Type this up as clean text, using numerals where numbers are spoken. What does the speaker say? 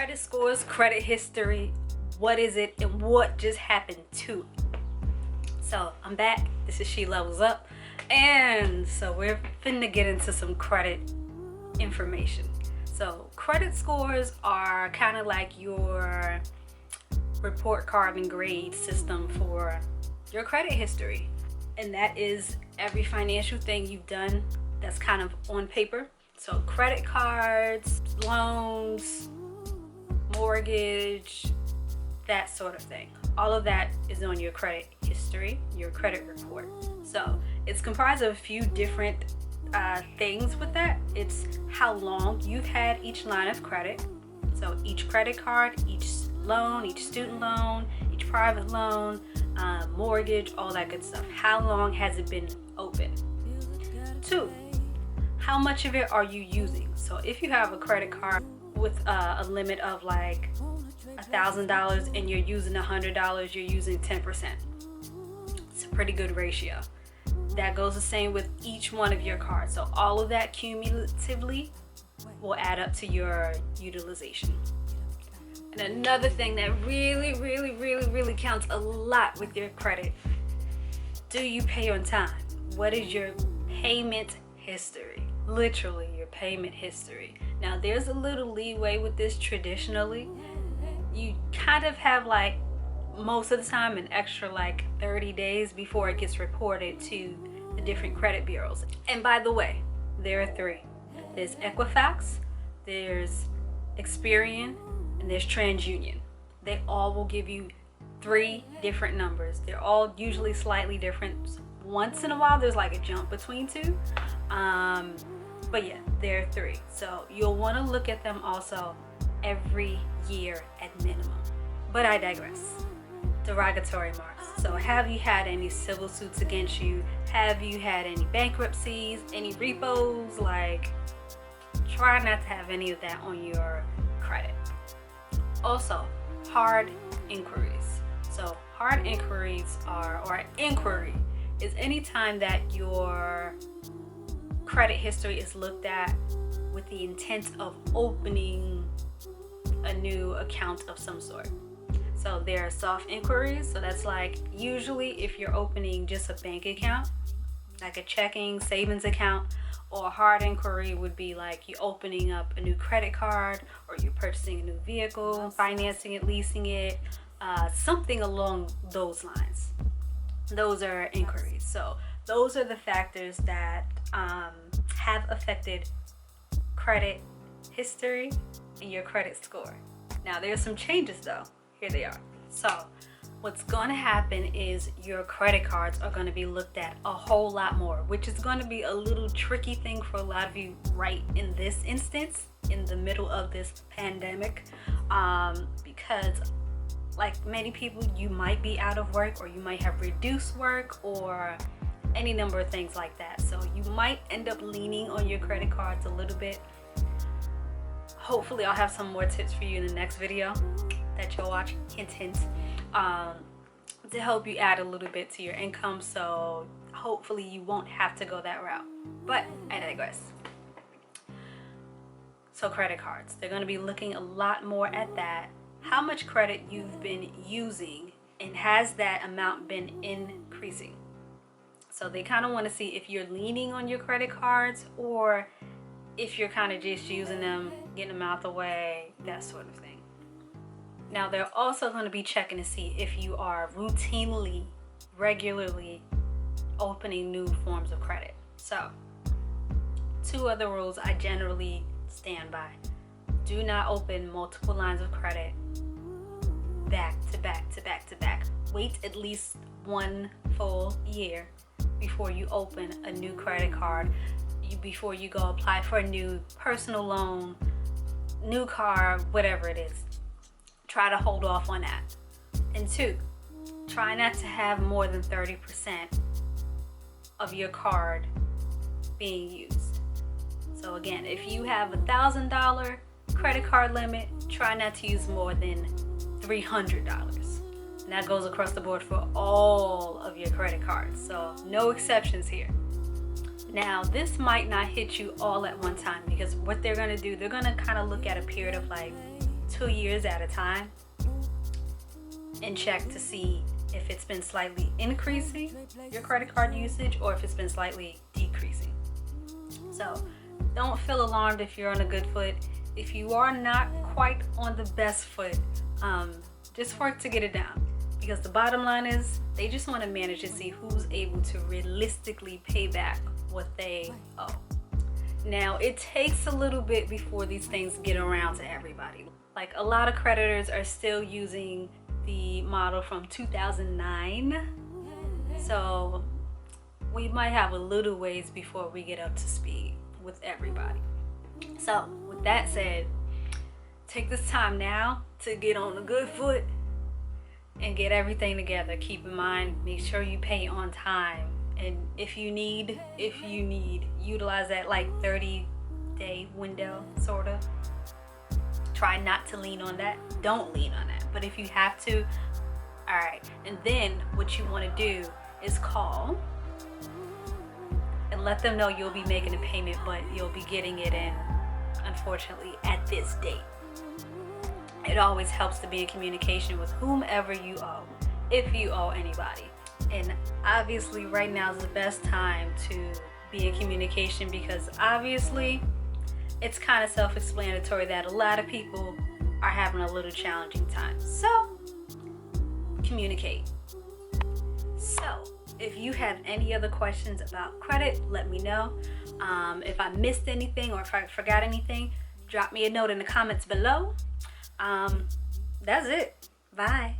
Credit scores, credit history, what is it and what just happened to it? So I'm back. This is She Levels Up, and so we're finna get into some credit information. So credit scores are kind of like your report card and grade system for your credit history, and that is every financial thing you've done that's kind of on paper. So credit cards, loans, mortgage, that sort of thing. All of that is on your credit history, your credit report. So it's comprised of a few different things with that. It's how long you've had each line of credit. So each credit card, each loan, each student loan, each private loan, mortgage, all that good stuff. How long has it been open? 2, how much of it are you using? So if you have a credit card with a limit of like $1,000 and you're using $100, you're using 10%. It's a pretty good ratio. That goes the same with each one of your cards. So all of that cumulatively will add up to your utilization. And another thing that really counts a lot with your credit: do you pay on time? What is your payment history? Literally your payment history. Now there's a little leeway with this traditionally. You kind of have like most of the time an extra like 30 days before it gets reported to the different credit bureaus. And by the way, there are 3. There's Equifax, there's Experian, and there's TransUnion. They all will give you 3 different numbers. They're all usually slightly different. Once in a while there's like a jump between 2. But yeah, there are 3. So you'll want to look at them also every year at minimum. But I digress. Derogatory marks. So have you had any civil suits against you? Have you had any bankruptcies, any repos? Like, try not to have any of that on your credit. Also, hard inquiries. So hard inquiries or an inquiry is any time that your credit history is looked at with the intent of opening a new account of some sort. So there are soft inquiries. So that's like usually if you're opening just a bank account, like a checking, savings account. Or a hard inquiry would be like you opening up a new credit card, or you're purchasing a new vehicle, financing it, leasing it, something along those lines. Those are inquiries. So those are the factors that have affected credit history and your credit score. Now there's some changes though. Here they are. So what's going to happen is your credit cards are going to be looked at a whole lot more, which is going to be a little tricky thing for a lot of you right in this instance, in the middle of this pandemic, because like many people, you might be out of work, or you might have reduced work, or any number of things like that. So you might end up leaning on your credit cards a little bit. Hopefully I'll have some more tips for you in the next video that you'll watch, hint, to help you add a little bit to your income. So hopefully you won't have to go that route, but I digress. So credit cards, they're going to be looking a lot more at that. How much credit you've been using, and has that amount been increasing? So they kind of want to see if you're leaning on your credit cards, or if you're kind of just using them, getting them out the way, that sort of thing. Now they're also going to be checking to see if you are routinely, regularly opening new forms of credit. So 2 other rules I generally stand by. Do not open multiple lines of credit back to back to back to back. Wait at least 1 full year before you open a new credit card, before you go apply for a new personal loan, new car, whatever it is. Try to hold off on that. And 2, try not to have more than 30% of your card being used. So again, if you have $1,000 credit card limit, try not to use more than $300. And that goes across the board for all of your credit cards. So no exceptions here. Now, this might not hit you all at one time, because what they're going to do, they're going to kind of look at a period of like 2 years at a time and check to see if it's been slightly increasing your credit card usage or if it's been slightly decreasing. So don't feel alarmed if you're on a good foot. If you are not quite on the best foot, just work to get it down, because the bottom line is they just want to manage to see who's able to realistically pay back what they owe. Now, it takes a little bit before these things get around to everybody. Like, a lot of creditors are still using the model from 2009, so we might have a little ways before we get up to speed with everybody. So with that said, take this time now to get on a good foot and get everything together. Keep in mind, make sure you pay on time, and if you need, utilize that like 30-day window, sort of. Try not to lean on that. Don't lean on that. But if you have to, all right. And then what you want to do is call and let them know you'll be making a payment, but you'll be getting it in, unfortunately, at this date. It always helps to be in communication with whomever you owe, if you owe anybody. And obviously right now is the best time to be in communication, because obviously it's kind of self-explanatory that a lot of people are having a little challenging time. So communicate. So if you have any other questions about credit, let me know. If I missed anything or if I forgot anything, drop me a note in the comments below. That's it. Bye.